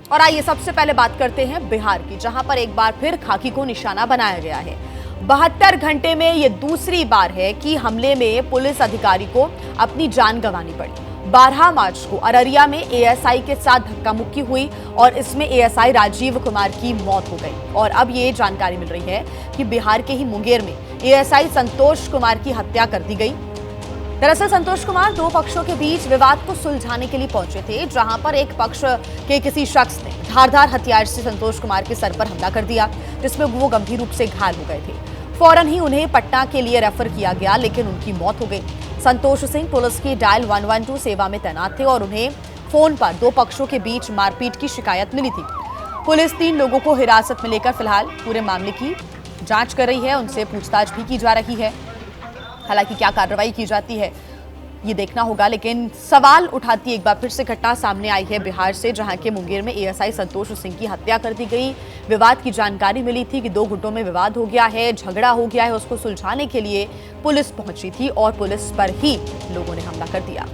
और आइए सबसे पहले बात करते हैं बिहार की, जहां पर एक बार फिर खाकी को निशाना बनाया गया है। 72 घंटे में यह दूसरी बार है कि हमले में पुलिस अधिकारी को अपनी जान गंवानी पड़ी। 12 मार्च को अररिया में एएसआई के साथ धक्का मुक्की हुई और इसमें एएसआई राजीव कुमार की मौत हो गई। और अब ये जानकारी मिल रही है कि बिहार के ही मुंगेर में एएसआई संतोष कुमार की हत्या कर दी गई। दरअसल संतोष कुमार दो पक्षों के बीच विवाद को सुलझाने के लिए पहुंचे थे, जहां पर एक पक्ष के किसी शख्स ने धारदार हथियार से संतोष कुमार के सर पर हमला कर दिया, जिसमें वो गंभीर रूप से घायल हो गए थे। फौरन ही उन्हें पटना के लिए रेफर किया गया, लेकिन उनकी मौत हो गई। संतोष सिंह पुलिस की डायल 112 सेवा में तैनात थे और उन्हें फोन पर दो पक्षों के बीच मारपीट की शिकायत मिली थी। पुलिस 3 लोगों को हिरासत में लेकर फिलहाल पूरे मामले की जांच कर रही है, उनसे पूछताछ भी की जा रही है। हालांकि क्या कार्रवाई की जाती है ये देखना होगा, लेकिन सवाल उठाती एक बार फिर से घटना सामने आई है बिहार से, जहां के मुंगेर में एएसआई संतोष सिंह की हत्या कर दी गई। विवाद की जानकारी मिली थी कि 2 गुटों में विवाद हो गया है, झगड़ा हो गया है। उसको सुलझाने के लिए पुलिस पहुंची थी और पुलिस पर ही लोगों ने हमला कर दिया।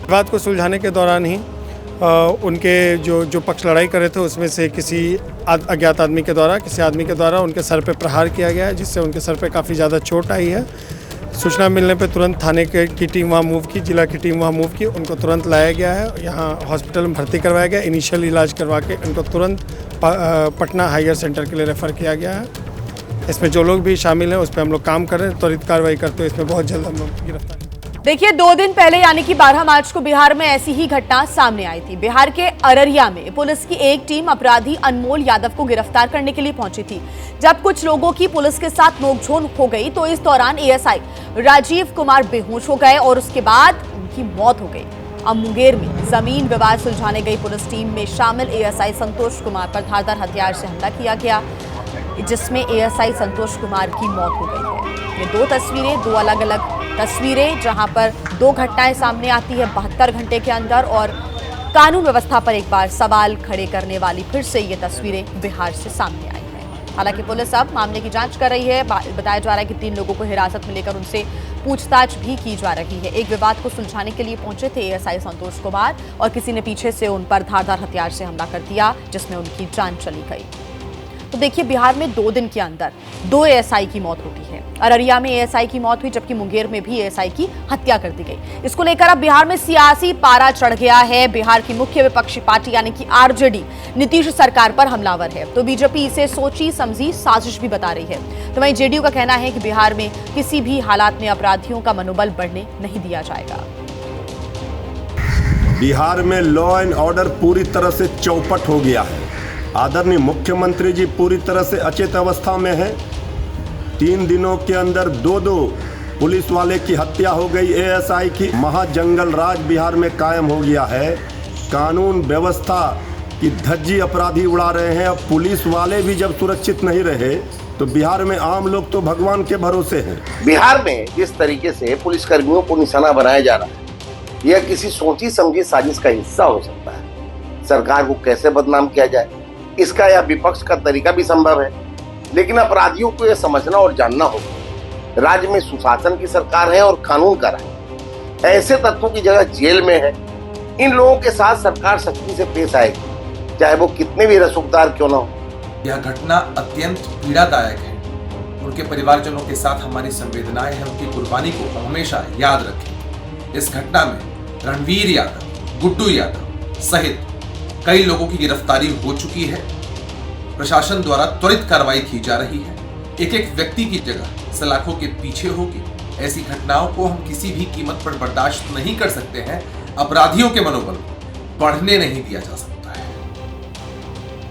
विवाद को सुलझाने के दौरान ही उनके जो पक्ष लड़ाई कर रहे थे उसमें से किसी अज्ञात आदमी के द्वारा किसी आदमी के द्वारा उनके सर पे प्रहार किया गया है, जिससे उनके सर पे काफ़ी ज़्यादा चोट आई है। सूचना मिलने पे तुरंत थाने की टीम वहाँ मूव की, जिला की टीम वहाँ मूव की, उनको तुरंत लाया गया है, यहाँ हॉस्पिटल में भर्ती करवाया गया। इनिशियल इलाज करवा के उनको तुरंत पटना हायर सेंटर के लिए रेफ़र किया गया है। इसमें जो लोग भी शामिल हैं उस पर हम लोग काम कर रहे हैं, त्वरित कार्रवाई करते हुए इसमें बहुत जल्द हम लोग गिरफ्तार। देखिए 2 दिन पहले यानी कि 12 मार्च को बिहार में ऐसी ही घटना सामने आई थी। बिहार के अररिया में पुलिस की एक टीम अपराधी अनमोल यादव को गिरफ्तार करने के लिए पहुंची थी। जब कुछ लोगों की पुलिस के साथ नोकझोंक हो गई तो इस दौरान एएसआई राजीव कुमार बेहोश हो गए और उसके बाद उनकी मौत हो गई। अब मुंगेर में जमीन विवाद सुलझाने गई पुलिस टीम में शामिल एएसआई संतोष कुमार पर धारदार हथियार से हमला किया गया, जिसमें एएसआई संतोष कुमार की मौत हो गई है। ये 2 तस्वीरें, 2 अलग अलग तस्वीरें, जहां पर 2 घटनाएं सामने आती है 72 घंटे के अंदर, और कानून व्यवस्था पर एक बार सवाल खड़े करने वाली फिर से ये तस्वीरें बिहार से सामने आई हैं। हालांकि पुलिस अब मामले की जांच कर रही है। बताया जा रहा है कि 3 लोगों को हिरासत में लेकर उनसे पूछताछ भी की जा रही है। एक विवाद को सुलझाने के लिए पहुंचे थे एएसआई संतोष कुमार और किसी ने पीछे से उन पर धारदार हथियार से हमला कर दिया, जिसमें उनकी जान चली गई। तो देखिए बिहार में 2 दिन के अंदर 2 एएसआई की मौत होती है। अररिया में एएसआई की मौत हुई, जबकि मुंगेर में भी एएसआई की हत्या कर दी गई। इसको लेकर अब बिहार में सियासी पारा चढ़ गया है। बिहार की मुख्य विपक्षी पार्टी यानी कि आरजेडी नीतीश सरकार पर हमलावर है, तो बीजेपी इसे सोची समझी साजिश भी बता रही है। तो वहीं जेडीयू का कहना है कि बिहार में किसी भी हालात में अपराधियों का मनोबल बढ़ने नहीं दिया जाएगा। बिहार में लॉ एंड ऑर्डर पूरी तरह से चौपट हो गया है। आदरणीय मुख्यमंत्री जी पूरी तरह से अचेत अवस्था में हैं। 3 दिनों के अंदर 2 पुलिस वाले की हत्या हो गई। एएसआई की महाजंगल राज बिहार में कायम हो गया है। कानून व्यवस्था की धज्जी अपराधी उड़ा रहे हैं। अब पुलिस वाले भी जब सुरक्षित नहीं रहे तो बिहार में आम लोग तो भगवान के भरोसे हैं। बिहार में जिस तरीके से पुलिसकर्मियों को निशाना बनाया जा रहा है, यह किसी सोची समझी साजिश का हिस्सा हो सकता है। सरकार को कैसे बदनाम किया जाए, इसका यह विपक्ष का तरीका भी संभव है, लेकिन अपराधियों को यह समझना और जानना होगा राज्य में सुशासन की सरकार है और कानून का राज। ऐसे तत्वों की जगह जेल में है। इन लोगों के साथ सरकार सख्ती से पेश आएगी, चाहे वो कितने भी रसूखदार क्यों ना हो। यह घटना अत्यंत पीड़ादायक है। उनके परिवारजनों के साथ हमारी संवेदनाएं हैं। उनकी कुर्बानी को हमेशा याद रखें। इस घटना में रणवीर यादव, गुड्डू यादव सहित कई लोगों की गिरफ्तारी हो चुकी है। प्रशासन द्वारा त्वरित कार्रवाई की जा रही है। एक व्यक्ति की जगह सलाखों के पीछे होगी। ऐसी घटनाओं को हम किसी भी कीमत पर बर्दाश्त नहीं कर सकते हैं। अपराधियों के मनोबल को बढ़ने नहीं दिया जा सकता है।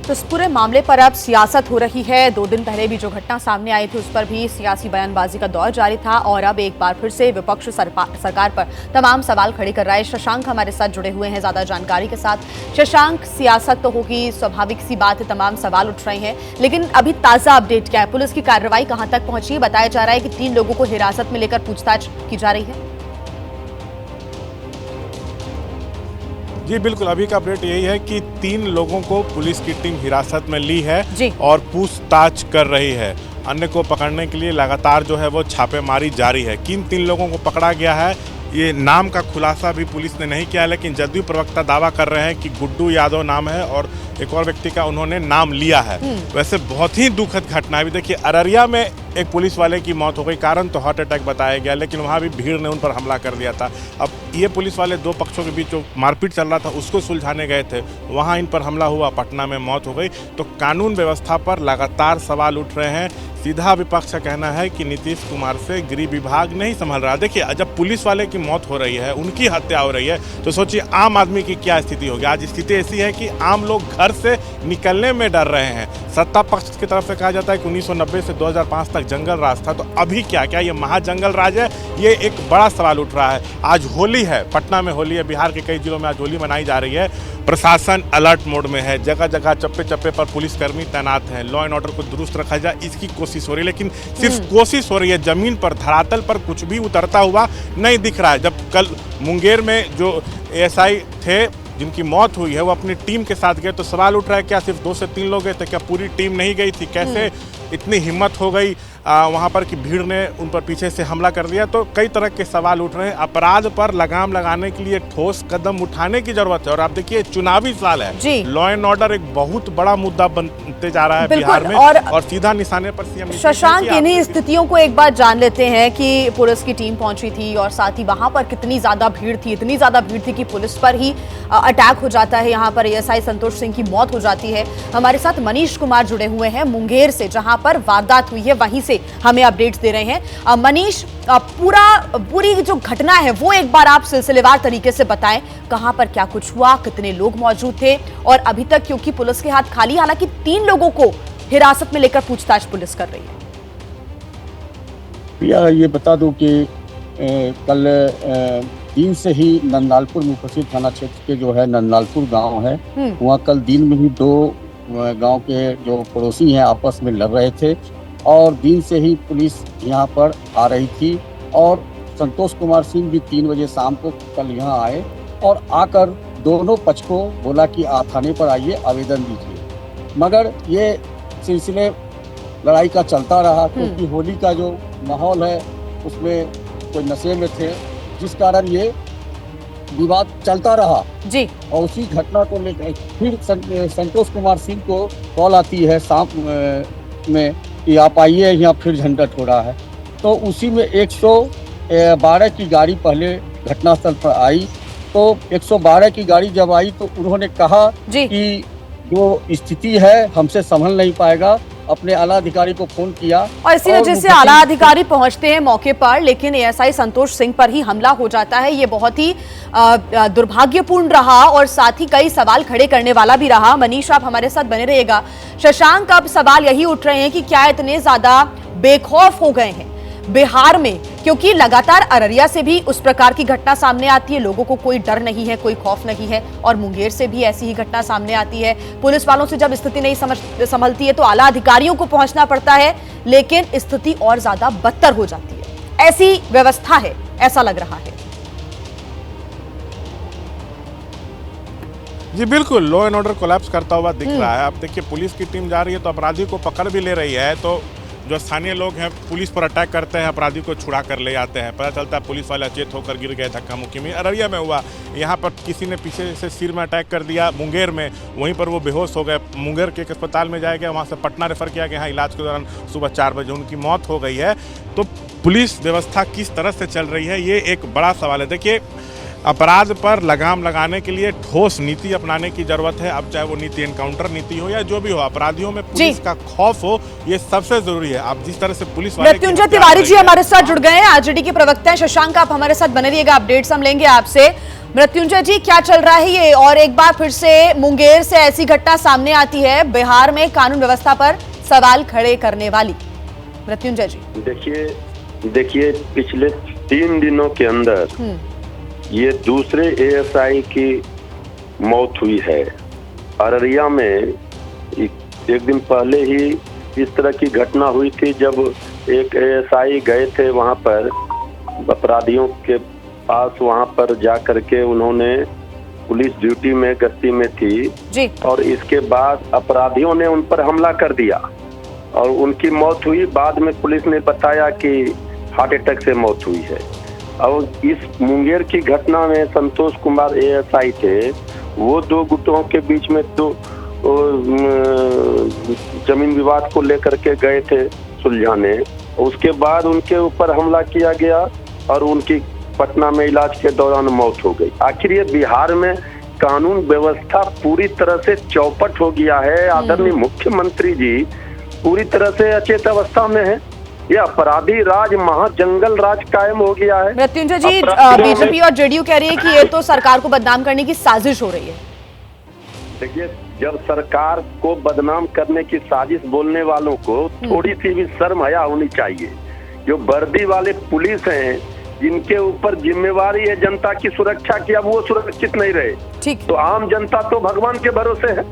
तो इस पूरे मामले पर अब सियासत हो रही है। 2 दिन पहले भी जो घटना सामने आई थी उस पर भी सियासी बयानबाजी का दौर जारी था और अब एक बार फिर से विपक्ष सरकार पर तमाम सवाल खड़े कर रहा है। शशांक हमारे साथ जुड़े हुए हैं ज्यादा जानकारी के साथ। शशांक, सियासत तो होगी, स्वाभाविक सी बात है, तमाम सवाल उठ रहे हैं, लेकिन अभी ताजा अपडेट क्या है? पुलिस की कार्रवाई कहां तक पहुंची है? बताया जा रहा है कि 3 लोगों को हिरासत में लेकर पूछताछ की जा रही है। जी बिल्कुल, अभी का अपडेट यही है कि 3 लोगों को पुलिस की टीम हिरासत में ली है और पूछताछ कर रही है। अन्य को पकड़ने के लिए लगातार जो है वो छापेमारी जारी है। किन 3 लोगों को पकड़ा गया है ये नाम का खुलासा भी पुलिस ने नहीं किया, लेकिन जदयू प्रवक्ता दावा कर रहे हैं कि गुड्डू यादव नाम है और एक और व्यक्ति का उन्होंने नाम लिया है। वैसे बहुत ही दुखद घटना है। अभी देखिए, अररिया में एक पुलिस वाले की मौत हो गई, कारण तो हार्ट अटैक बताया गया, लेकिन वहाँ भी भीड़ ने उन पर हमला कर दिया था। अब ये पुलिस वाले दो पक्षों के बीच जो मारपीट चल रहा था उसको सुलझाने गए थे, वहाँ इन पर हमला हुआ, पटना में मौत हो गई। तो कानून व्यवस्था पर लगातार सवाल उठ रहे हैं। सीधा विपक्ष का कहना है कि नीतीश कुमार से गृह विभाग नहीं संभल रहा। देखिए, जब पुलिस वाले की मौत हो रही है, उनकी हत्या हो रही है, तो सोचिए आम आदमी की क्या स्थिति होगी। आज स्थिति ऐसी है कि आम लोग घर से निकलने में डर रहे हैं। सत्ता पक्ष की तरफ से कहा जाता है कि 1990 से 2005 तक जंगल राज था, तो अभी क्या ये महाजंगल राज है? ये एक बड़ा सवाल उठ रहा है। आज होली है, पटना में होली है, बिहार के कई जिलों में आज होली मनाई जा रही है। प्रशासन अलर्ट मोड में है, जगह जगह चप्पे चप्पे पर पुलिसकर्मी तैनात हैं। लॉ एंड ऑर्डर को दुरुस्त रखा जाए, इसकी कोशिश हो रही है, लेकिन सिर्फ कोशिश हो रही है, जमीन पर धरातल पर कुछ भी उतरता हुआ नहीं दिख रहा है। जब कल मुंगेर में जो एएसआई थे जिनकी मौत हुई है, वो अपनी टीम के साथ गए, तो सवाल उठ रहा है क्या सिर्फ 2 से 3 लोग गए थे? क्या पूरी टीम नहीं गई थी? कैसे इतनी हिम्मत हो गई वहाँ पर कि भीड़ ने उन पर पीछे से हमला कर दिया? तो कई तरह के सवाल उठ रहे हैं। अपराध पर लगाम लगाने के लिए ठोस कदम उठाने की जरूरत है। और आप देखिए, चुनावी साल है, लॉ एंड ऑर्डर एक बहुत बड़ा मुद्दा बनते जा रहा है बिहार में, और सीधा निशाने पर सीएम शशांक, इन्हीं स्थितियों को एक बार जान लेते हैं कि पुलिस की टीम पहुंची थी और साथ ही वहां पर कितनी ज्यादा भीड़ थी। इतनी ज्यादा भीड़ थी कि पुलिस पर ही अटैक हो जाता है। यहाँ पर एएसआई संतोष सिंह की मौत हो जाती है। हमारे साथ मनीष कुमार जुड़े हुए हैं मुंगेर से, जहां पर वारदात हुई है, वहीं से हमें अपडेट्स दे रहे हैं। मनीष, पूरी जो घटना है वो एक बार आप सिलसिलेवार तरीके से बताएं। कहां पर क्या कुछ हुआ, कितने लोग मौजूद थे, और अभी तक क्योंकि पुलिस के हाथ खाली, हालांकि 3 लोगों को हिरासत में लेकर पूछताछ पुलिस कर रही है। ये बता दूं कि कल दिन से ही नंदालपुर मुफस्सिल थाना क्षेत्र के जो है नंदालपुर गांव है, वहाँ कल दिन में ही 2 गांव के जो पड़ोसी हैं आपस में लड़ रहे थे, और दिन से ही पुलिस यहाँ पर आ रही थी। और संतोष कुमार सिंह भी 3 बजे शाम को कल यहाँ आए और आकर दोनों पक्ष को बोला कि आप थाने पर आइए, आवेदन दीजिए। मगर ये सिलसिले लड़ाई का चलता रहा, क्योंकि होली का जो माहौल है उसमें कोई नशे में थे, जिस कारण ये विवाद चलता रहा जी। और उसी घटना को लेकर फिर संतोष कुमार सिंह को कॉल आती है शाम में कि आप आइए, यहाँ फिर झंझट हो रहा है। तो उसी में 112 की गाड़ी पहले घटनास्थल पर आई। तो 112 की गाड़ी जब आई तो उन्होंने कहा कि जो स्थिति है हमसे संभल नहीं पाएगा, अपने आला अधिकारी को फोन किया, और इसी वजह से आला अधिकारी पहुंचते हैं मौके पर, लेकिन एएसआई संतोष सिंह पर ही हमला हो जाता है। ये बहुत ही दुर्भाग्यपूर्ण रहा और साथ ही कई सवाल खड़े करने वाला भी रहा। मनीष, आप हमारे साथ बने रहिएगा। शशांक, अब सवाल यही उठ रहे हैं कि क्या इतने ज्यादा बेखौफ हो गए हैं बिहार में, क्योंकि लगातार अररिया से भी उस प्रकार की घटना सामने आती है, लोगों को कोई डर नहीं है, कोई खौफ नहीं है, और मुंगेर से भी ऐसी ही घटना सामने आती है। पुलिस वालों से जब स्थिति नहीं संभलती है तो आला अधिकारियों को पहुंचना पड़ता है, लेकिन स्थिति और ज्यादा बदतर हो जाती है। ऐसी व्यवस्था है, ऐसा लग रहा है। जी बिल्कुल, लॉ एंड ऑर्डर कोलैप्स करता हुआ दिख रहा है। अब देखिए, पुलिस की टीम जा रही है तो अपराधी को पकड़ भी ले रही है, तो जो स्थानीय लोग हैं पुलिस पर अटैक करते हैं, अपराधी को छुड़ा कर ले जाते हैं। पता चलता है पुलिस वाले अचेत होकर गिर गए, धक्का मुक्की में। अररिया में हुआ, यहाँ पर किसी ने पीछे से सिर में अटैक कर दिया। मुंगेर में वहीं पर वो बेहोश हो गए, मुंगेर के एक अस्पताल में जाया गया, वहाँ से पटना रेफर किया गया। यहाँ इलाज के दौरान सुबह 4 बजे उनकी मौत हो गई है। तो पुलिस व्यवस्था किस तरह से चल रही है, ये एक बड़ा सवाल है। देखिए, अपराध पर लगाम लगाने के लिए ठोस नीति अपनाने की जरूरत है। अब चाहे वो नीति एनकाउंटर नीति हो या जो भी हो, अपराधियों में पुलिस का खौफ हो, ये सबसे जरूरी है। आप जिस तरह से पुलिस वाले मृत्युंजय तिवारी जी हमारे साथ जुड़ गए हैं, आरजेडी के प्रवक्ता हैं। शशांक, आप हमारे साथ बने रहिएगा, अपडेट्स हम लेंगे आपसे। मृत्युंजय जी, क्या चल रहा है ये, और एक बार फिर से मुंगेर से ऐसी घटना सामने आती है बिहार में कानून व्यवस्था पर सवाल खड़े करने वाली। मृत्युंजय जी, देखिए पिछले 3 दिनों के अंदर ये दूसरे एएसआई की मौत हुई है। अररिया में एक दिन पहले ही इस तरह की घटना हुई थी, जब एक एएसआई गए थे वहाँ पर अपराधियों के पास, वहाँ पर जा करके उन्होंने, पुलिस ड्यूटी में गश्ती में थी जी। और इसके बाद अपराधियों ने उन पर हमला कर दिया और उनकी मौत हुई। बाद में पुलिस ने बताया कि हार्ट अटैक से मौत हुई है। और इस मुंगेर की घटना में संतोष कुमार एएसआई थे, वो दो गुटों के बीच में तो जमीन विवाद को लेकर के गए थे सुलझाने। उसके बाद उनके ऊपर हमला किया गया और उनकी पटना में इलाज के दौरान मौत हो गई। आखिर ये बिहार में कानून व्यवस्था पूरी तरह से चौपट हो गया है। आदरणीय मुख्यमंत्री जी पूरी तरह से अचेत अवस्था में है। ये अपराधी राज, महाजंगल राज कायम हो गया है। मृत्युंजय जी, बीजेपी और जेडीयू कह रही है कि ये तो सरकार को बदनाम करने की साजिश हो रही है। देखिए, जब सरकार को बदनाम करने की साजिश बोलने वालों को थोड़ी सी भी शर्म हया होनी चाहिए। जो वर्दी वाले पुलिस हैं, जिनके ऊपर जिम्मेवारी है जनता की सुरक्षा की, अब वो सुरक्षित नहीं रहे। ठीक, तो आम जनता तो भगवान के भरोसे है।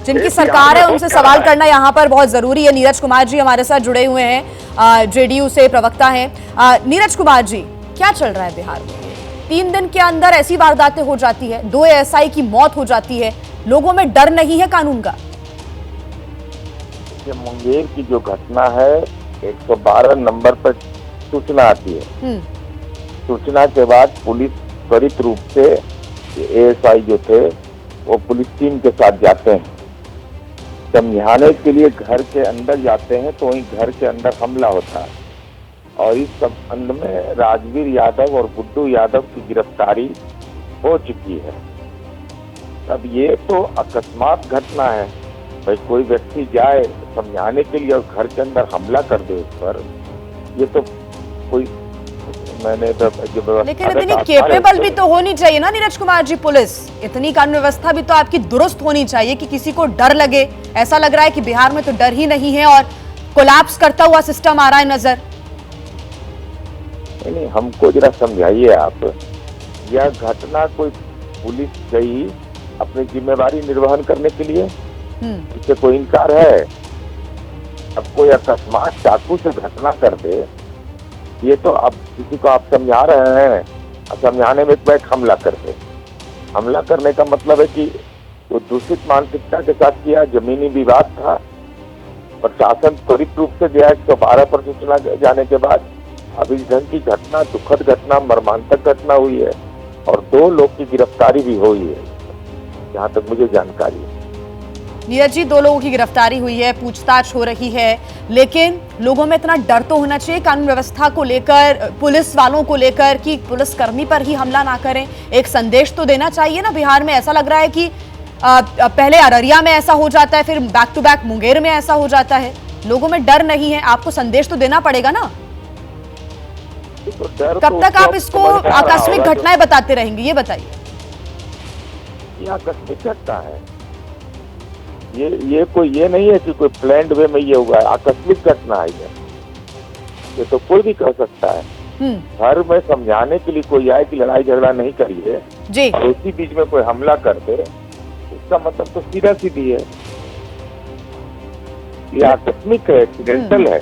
जिनकी सरकार है उनसे सवाल करना यहाँ पर बहुत जरूरी है। नीरज कुमार जी हमारे साथ जुड़े हुए हैं, जेडीयू से प्रवक्ता हैं। नीरज कुमार जी, क्या चल रहा है बिहार में? 3 दिन के अंदर ऐसी वारदातें हो जाती है, 2 एएसआई की मौत हो जाती है, लोगों में डर नहीं है कानून का? मुंगेर की जो घटना है, 112 नंबर पर सूचना आती है। सूचना के बाद पुलिस त्वरित रूप से एएसआई जो थे वो पुलिस टीम के साथ जाते हैं, समझाने के लिए घर के अंदर जाते हैं। तो वहीं घर के अंदर हमला होता है और इस संबंध में राजवीर यादव और गुड्डू यादव की गिरफ्तारी हो चुकी है। अब ये तो अकस्मात घटना है, भाई कोई व्यक्ति जाए समझाने के लिए और घर के अंदर हमला कर दे उस पर, ये तो कोई लेकिन इतनी केपेबल भी तो होनी चाहिए ना नीरज कुमार जी पुलिस, इतनी कानून व्यवस्था भी तो आपकी दुरुस्त होनी चाहिए कि किसी को डर लगे। ऐसा लग रहा है कि बिहार में तो डर ही नहीं है और कोलैप्स करता हुआ सिस्टम आ रहा है नजर। नहीं, हमको जरा समझाइए आप, यह घटना कोई पुलिस गई अपनी जिम्मेवारी निर्वहन करने के लिए, इससे कोई इनकार है? अब कोई अकस्मात चाकू से घटना कर दे, ये तो अब किसी को आप समझा रहे हैं, समझाने में एक हमला कर दे। हमला करने का मतलब है कि वो दूषित मानसिकता के साथ किया, जमीनी विवाद था, प्रशासन त्वरित रूप से गया 112 पर सूचना जाने के बाद। अब इस ढंग की घटना, दुखद घटना, मर्मांतक घटना हुई है और 2 लोग की गिरफ्तारी भी हुई है, जहाँ तक मुझे जानकारी है। नीरज जी, 2 लोगों की गिरफ्तारी हुई है, पूछताछ हो रही है, लेकिन लोगों में इतना डर तो होना चाहिए कानून व्यवस्था को लेकर, पुलिस वालों को लेकर, कि पुलिसकर्मी पर ही हमला ना करें। एक संदेश तो देना चाहिए ना। बिहार में ऐसा लग रहा है कि पहले अररिया में ऐसा हो जाता है, फिर बैक टू बैक मुंगेर में ऐसा हो जाता है, लोगों में डर नहीं है। आपको संदेश तो देना पड़ेगा ना। कब तक आप इसको आकस्मिक घटनाएं बताते रहेंगे, ये बताइए। ये आकस्मिक घटना है, ये नहीं है कि कोई प्लान्ड वे में ये हुआ है, आकस्मिक घटना है ये तो कोई भी कर सकता है। घर में समझाने के लिए कोई आए कि लड़ाई झगड़ा नहीं करिए जी, और उसी बीच में कोई हमला कर दे, इसका मतलब तो सीधा सीधी है, ये आकस्मिक है, एक्सीडेंटल है,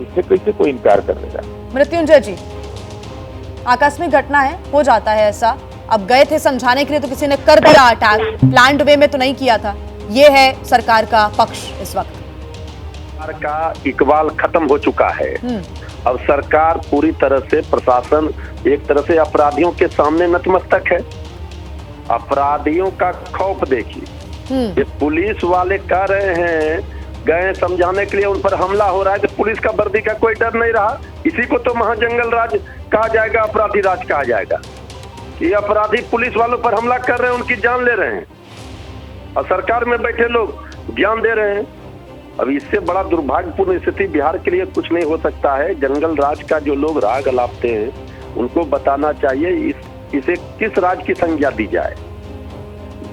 इससे कैसे कोई इनकार कर देगा? मृत्युंजय जी, आकस्मिक घटना है, हो जाता है ऐसा। अब गए थे समझाने के लिए तो किसी ने कर दिया अटैक, प्लान्ड वे में तो नहीं किया था। ये है सरकार का पक्ष। इस वक्त सरकार का इकबाल खत्म हो चुका है। अब सरकार पूरी तरह से, प्रशासन एक तरह से अपराधियों के सामने नतमस्तक है। अपराधियों का खौफ देखिए, ये पुलिस वाले कह रहे हैं, गए समझाने के लिए, उन पर हमला हो रहा है, तो पुलिस का वर्दी का कोई डर नहीं रहा। इसी को तो महाजंगल राज कहा जाएगा, अपराधी राज कहा जाएगा। ये अपराधी पुलिस वालों पर हमला कर रहे हैं, उनकी जान ले रहे हैं, और सरकार में बैठे लोग ज्ञान दे रहे हैं। अब इससे बड़ा दुर्भाग्यपूर्ण स्थिति बिहार के लिए कुछ नहीं हो सकता है। जंगल राज का जो लोग राग अलापते हैं, उनको बताना चाहिए इसे किस राज की संज्ञा दी जाए।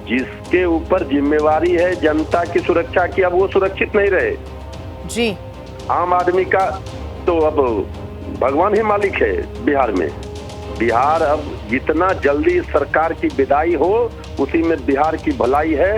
जिसके ऊपर जिम्मेवारी है जनता की सुरक्षा की, अब वो सुरक्षित नहीं रहे जी। आम आदमी का तो अब भगवान ही मालिक है बिहार में। बिहार अब जितना जल्दी सरकार की विदाई हो, उसी में बिहार की भलाई है।